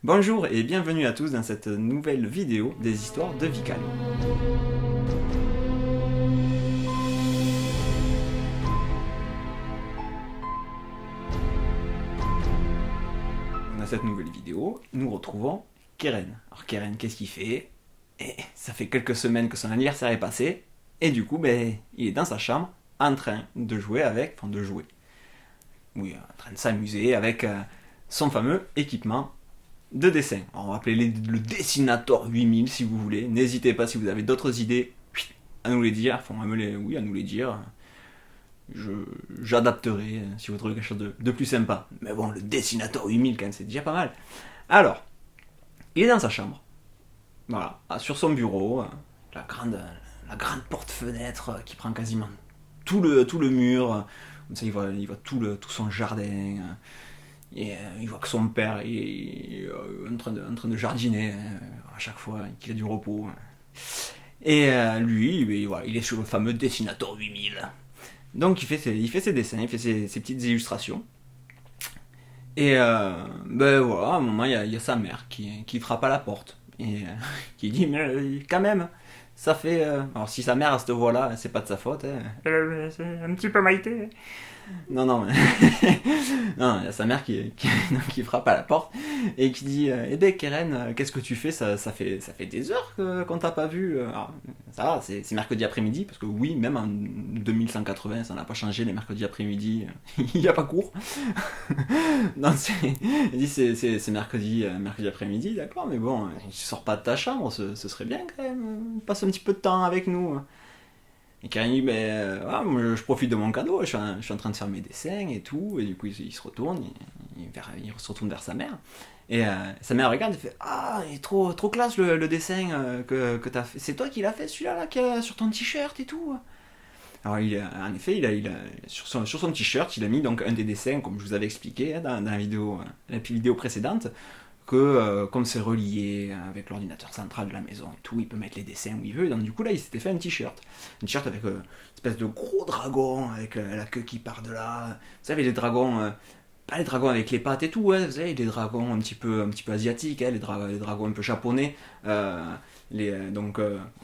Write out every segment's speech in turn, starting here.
Bonjour et bienvenue à tous dans cette nouvelle vidéo des histoires de Vical. Dans cette nouvelle vidéo, nous retrouvons Keren. Alors Keren, qu'est-ce qu'il fait? Ça fait quelques semaines que son anniversaire est passé, et du coup, il est dans sa chambre en train de jouer oui, en train de s'amuser avec son fameux équipement de dessin. Alors, on va appeler le Dessinator 8000 si vous voulez. N'hésitez pas si vous avez d'autres idées à nous les dire. Enfin, à nous les dire. J'adapterai si vous trouvez quelque chose de plus sympa. Mais bon, le Dessinator 8000 quand même, c'est déjà pas mal. Alors, il est dans sa chambre. Voilà, sur son bureau, la grande porte-fenêtre qui prend quasiment tout le mur. Comme ça, il voit tout son jardin. Et il voit que son père est en train de jardiner à chaque fois qu'il a du repos. Et lui, voilà, il est sur le fameux Dessinator 8000. Donc il fait ses dessins, il fait ses petites illustrations. Et voilà, à un moment, il y a sa mère qui frappe à la porte. Et qui dit, mais quand même, ça fait... Alors si sa mère à cette voix-là, c'est pas de sa faute. Hein. C'est un petit peu Maïté. Non, non, mais... non, il y a sa mère qui frappe à la porte et qui dit eh ben Keren, qu'est-ce que tu fais ça fait des heures qu'on t'a pas vu. Alors, ça va, c'est mercredi après-midi, parce que oui, même en 2180, ça n'a pas changé, les mercredis après-midi, il n'y a pas cours. Non, il dit c'est mercredi après-midi, d'accord, mais bon, tu sors pas de ta chambre, ce serait bien quand même, passe un petit peu de temps avec nous. Et Karim dit, moi, je profite de mon cadeau, je suis en train de faire mes dessins et tout, et du coup il se retourne, il se retourne vers sa mère, et sa mère regarde et fait, ah, il est trop classe le dessin que t'as fait, c'est toi qui l'as fait celui-là là, qui a sur ton t-shirt et tout. Alors en effet, sur son t-shirt, il a mis donc un des dessins, comme je vous avais expliqué dans la vidéo précédente, que comme c'est relié avec l'ordinateur central de la maison et tout, il peut mettre les dessins où il veut. Et donc du coup là, il s'était fait un t-shirt. Un t-shirt avec une espèce de gros dragon, avec la queue qui part de là. Vous savez, les dragons... pas les dragons avec les pattes et tout, hein, vous savez, les dragons un petit peu asiatiques, hein, les dragons un peu japonais,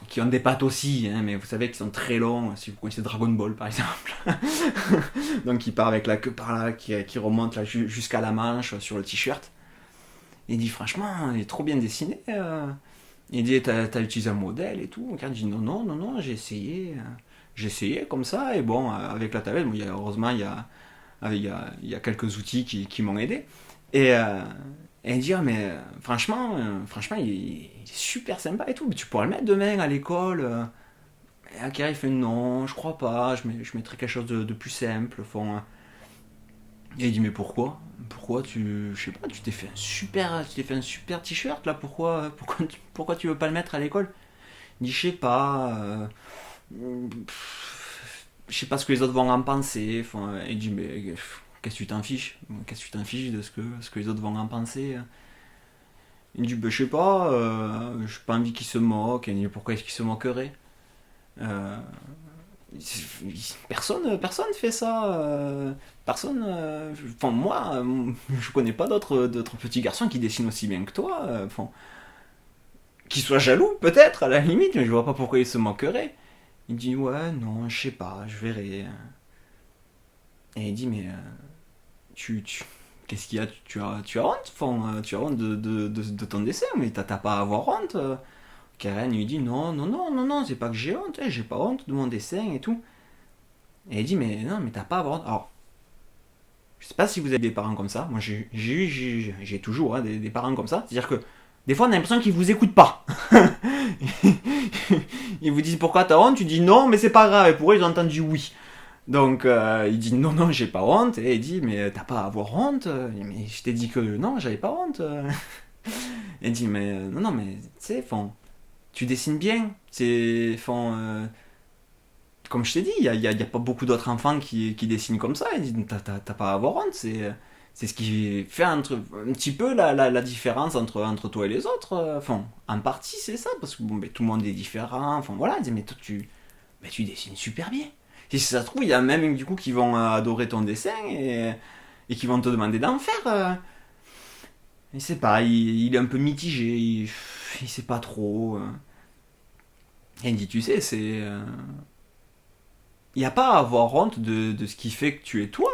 qui ont des pattes aussi, hein, mais vous savez qu'ils sont très longs, si vous connaissez Dragon Ball par exemple. Donc il part avec la queue par là, qui remonte là, jusqu'à la manche sur le t-shirt. Il dit franchement, il est trop bien dessiné. Il dit t'as utilisé un modèle et tout. Il dit non, j'ai essayé comme ça. Et bon, avec la tablette, heureusement il y a quelques outils qui m'ont aidé. Et, il dit franchement il est super sympa et tout. Mais tu pourras le mettre demain à l'école. Et Akira il fait non, je crois pas. Je mettrai quelque chose de plus simple. Et il dit mais pourquoi je sais pas, tu t'es fait un super t-shirt là, pourquoi tu veux pas le mettre à l'école? Il dit je sais pas, je sais pas ce que les autres vont en penser. Enfin, il dit mais qu'est-ce que tu t'en fiches? Qu'est-ce que tu t'en fiches de ce que les autres vont en penser? Il dit je sais pas, j'ai pas envie qu'ils se moquent. Il dit pourquoi est-ce qu'ils se moqueraient? Euh, personne fait ça. Personne. Enfin, moi, je connais pas d'autres petits garçons qui dessinent aussi bien que toi. Enfin, qui soient jaloux, peut-être, à la limite, mais je vois pas pourquoi ils se moqueraient. Il dit, ouais, non, je sais pas, je verrai. Et il dit, mais qu'est-ce qu'il y a tu as honte? Enfin, tu as honte de ton dessin, mais t'as pas à avoir honte. Karen lui dit, non, c'est pas que j'ai honte, j'ai pas honte de mon dessin et tout. Et il dit, mais non, mais t'as pas à avoir honte. Alors, je sais pas si vous avez des parents comme ça. Moi, j'ai toujours des parents comme ça. C'est-à-dire que des fois, on a l'impression qu'ils vous écoutent pas. Ils vous disent pourquoi t'as honte. Tu dis non, mais c'est pas grave. Et pour eux, ils ont entendu oui. Donc, il dit non, j'ai pas honte. Et il dit, mais t'as pas à avoir honte. Mais je t'ai dit que non, j'avais pas honte. Et il dit, mais non, mais tu sais, tu dessines bien. Comme je t'ai dit, il y a pas beaucoup d'autres enfants qui dessinent comme ça. Ils disent, t'as pas à avoir honte. C'est ce qui fait un petit peu la différence entre toi et les autres. Enfin, en partie, c'est ça, parce que bon, tout le monde est différent. Enfin, voilà, ils disent, mais toi, tu dessines super bien. Et si ça se trouve, il y a même du coup qui vont adorer ton dessin et qui vont te demander d'en faire. il sait pas, il est un peu mitigé, il sait pas trop. Et il dit, tu sais, il n'y a pas à avoir honte de ce qui fait que tu es toi.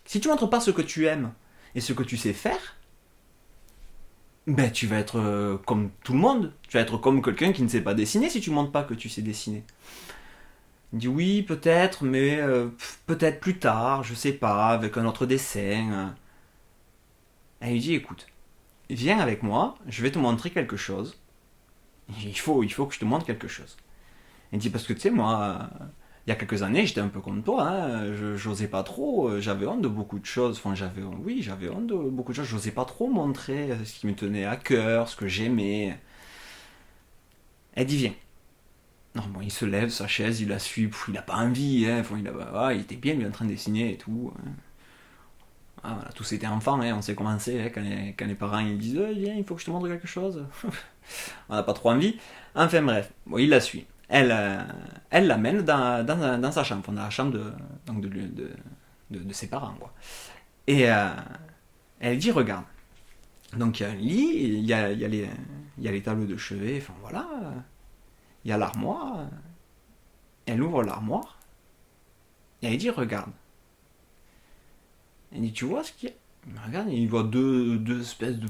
Si tu montres pas ce que tu aimes et ce que tu sais faire, ben tu vas être comme tout le monde. Tu vas être comme quelqu'un qui ne sait pas dessiner si tu montres pas que tu sais dessiner. Il dit oui, peut-être, mais peut-être plus tard, je sais pas, avec un autre dessin. Elle lui dit écoute, viens avec moi, je vais te montrer quelque chose. Il faut que je te montre quelque chose. Il dit parce que tu sais, moi, il y a quelques années, j'étais un peu comme toi, hein, j'osais pas trop, j'avais honte de beaucoup de choses. Enfin, j'avais honte de beaucoup de choses, j'osais pas trop montrer ce qui me tenait à cœur, ce que j'aimais. Elle dit viens. Non, bon, il se lève, sa chaise, il la suit, il a pas envie, hein, enfin, il était bien, lui, en train de dessiner et tout. Hein. Ah, voilà, tous étaient enfants, hein, on sait comment c'est, hein, quand les parents ils disent viens, il faut que je te montre quelque chose. On n'a pas trop envie. Enfin bref, bon, il la suit. Elle l'amène dans sa chambre, dans la chambre donc de ses parents. Quoi. Et elle dit regarde. Donc il y a un lit, il y a les tableaux de chevet, enfin voilà. Il y a l'armoire. Elle ouvre l'armoire. Et elle dit regarde. Elle dit tu vois ce qu'il y a. Il regarde, il voit deux espèces de.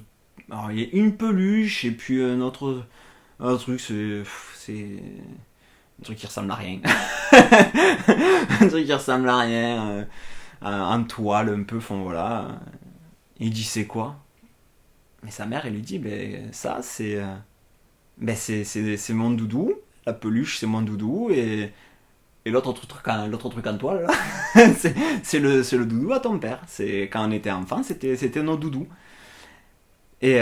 Alors il y a une peluche et puis un truc, c'est un truc qui ressemble à rien. Un truc qui ressemble à rien. En toile un peu, fond voilà. Il dit c'est quoi. Mais sa mère elle lui dit ben ça c'est mon doudou. La peluche c'est mon doudou et l'autre truc en toile là, c'est le doudou à ton père. C'est quand on était enfant c'était nos doudous. Et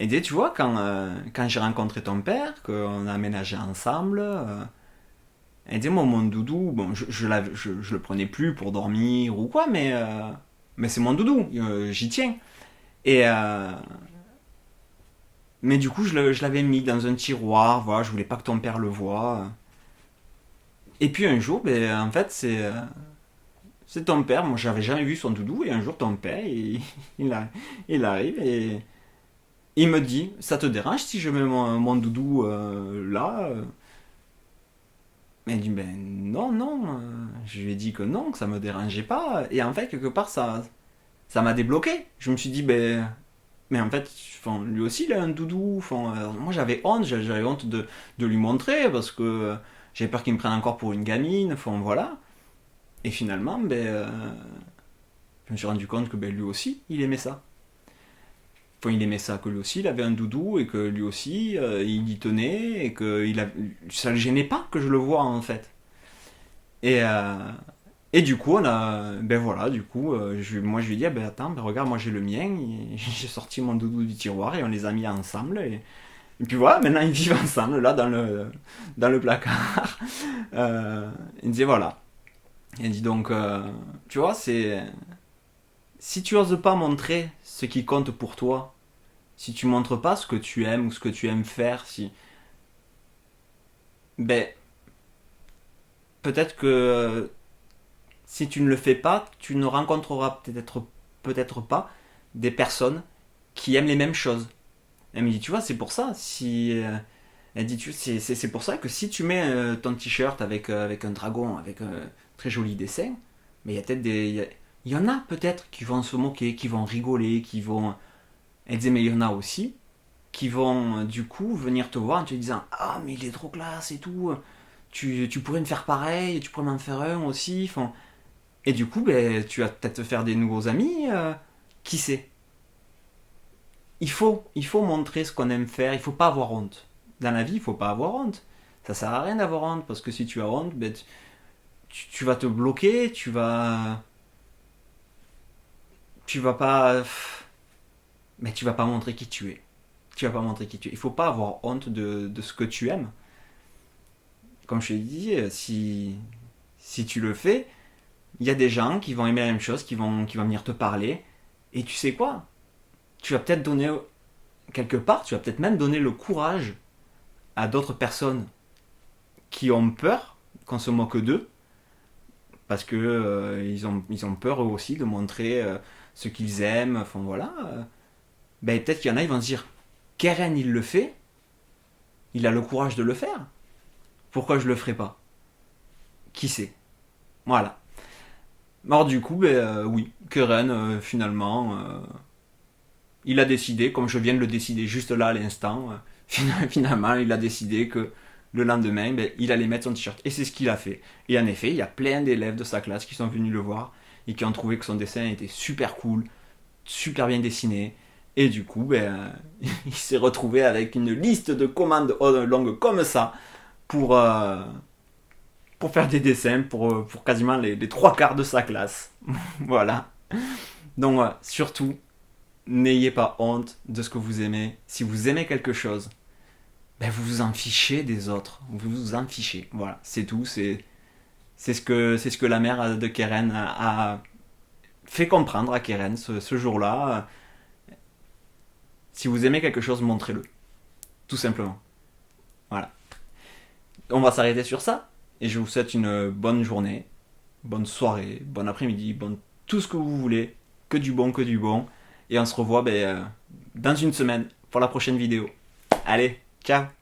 et tu vois, quand j'ai rencontré ton père, qu'on a aménagé ensemble, elle dit, moi, mon doudou, bon, je le prenais plus pour dormir ou quoi, mais c'est mon doudou, j'y tiens. Et, mais du coup, je l'avais mis dans un tiroir, voilà, je voulais pas que ton père le voie. Et puis un jour, ben, en fait, c'est ton père, moi, j'avais jamais vu son doudou, et un jour, ton père, il arrive et il me dit, ça te dérange si je mets mon doudou là Elle dit, ben non, non. Je lui ai dit que non, que ça me dérangeait pas. Et en fait, quelque part, ça m'a débloqué. Je me suis dit, ben. Mais en fait, enfin, lui aussi, il a un doudou. Enfin, moi, j'avais honte de lui montrer parce que j'avais peur qu'il me prenne encore pour une gamine. Enfin, voilà. Et finalement, ben, je me suis rendu compte que ben, lui aussi, il aimait ça. Enfin, il aimait ça, que lui aussi, il avait un doudou et que lui aussi, il y tenait et que ça le gênait pas que je le vois en fait. Et, du coup, ben voilà, du coup, moi je lui ai dit, ah ben attends, ben regarde, moi j'ai le mien, et j'ai sorti mon doudou du tiroir et on les a mis ensemble. Et puis voilà, maintenant ils vivent ensemble là dans le placard. Il me disait voilà. Il dit donc, tu vois, si tu oses pas montrer ce qui compte pour toi, si tu montres pas ce que tu aimes ou ce que tu aimes faire, ben peut-être que si tu ne le fais pas, tu ne rencontreras peut-être pas des personnes qui aiment les mêmes choses. Elle me dit, tu vois, c'est pour ça. Elle dit, c'est pour ça que si tu mets ton t-shirt avec un dragon, avec un très joli dessin, mais il y a peut-être il y en a peut-être qui vont se moquer, qui vont rigoler, qui vont. Elle disait, mais il y en a aussi qui vont du coup venir te voir en te disant, ah, mais il est trop classe et tout. Tu pourrais me faire pareil, tu pourrais m'en faire un aussi. Enfin, et du coup, ben, tu vas peut-être te faire des nouveaux amis. Qui sait. Il faut montrer ce qu'on aime faire. Il faut pas avoir honte. Dans la vie, il faut pas avoir honte. Ça sert à rien d'avoir honte parce que si tu as honte, ben, tu vas te bloquer. Tu vas pas. Mais tu vas pas montrer qui tu es. Tu vas pas montrer qui tu es. Il faut pas avoir honte de ce que tu aimes. Comme je t'ai dit, si tu le fais, il y a des gens qui vont aimer la même chose, qui vont venir te parler. Et tu sais quoi? Tu vas peut-être donner, quelque part, tu vas peut-être même donner le courage à d'autres personnes qui ont peur qu'on se moque d'eux, parce que ils ont peur eux aussi de montrer ce qu'ils aiment, enfin voilà. Ben, peut-être qu'il y en a, ils vont se dire, Keren, il le fait, il a le courage de le faire, pourquoi je le ferai pas? Qui sait? Voilà. Alors du coup, oui, Keren, finalement, il a décidé, comme je viens de le décider juste là à l'instant, finalement, il a décidé que le lendemain, il allait mettre son t-shirt. Et c'est ce qu'il a fait. Et en effet, il y a plein d'élèves de sa classe qui sont venus le voir et qui ont trouvé que son dessin était super cool, super bien dessiné. Et du coup, il s'est retrouvé avec une liste de commandes longues comme ça pour, euh, pour faire des dessins pour quasiment les trois quarts de sa classe. Voilà. Donc, surtout, n'ayez pas honte de ce que vous aimez. Si vous aimez quelque chose, vous vous en fichez des autres. Vous vous en fichez. Voilà, c'est tout. C'est ce que la mère de Keren a fait comprendre à Keren ce jour-là. Si vous aimez quelque chose, montrez-le. Tout simplement. Voilà. On va s'arrêter sur ça. Et je vous souhaite une bonne journée, bonne soirée, bon après-midi, bon tout ce que vous voulez. Que du bon, que du bon. Et on se revoit dans une semaine pour la prochaine vidéo. Allez, ciao!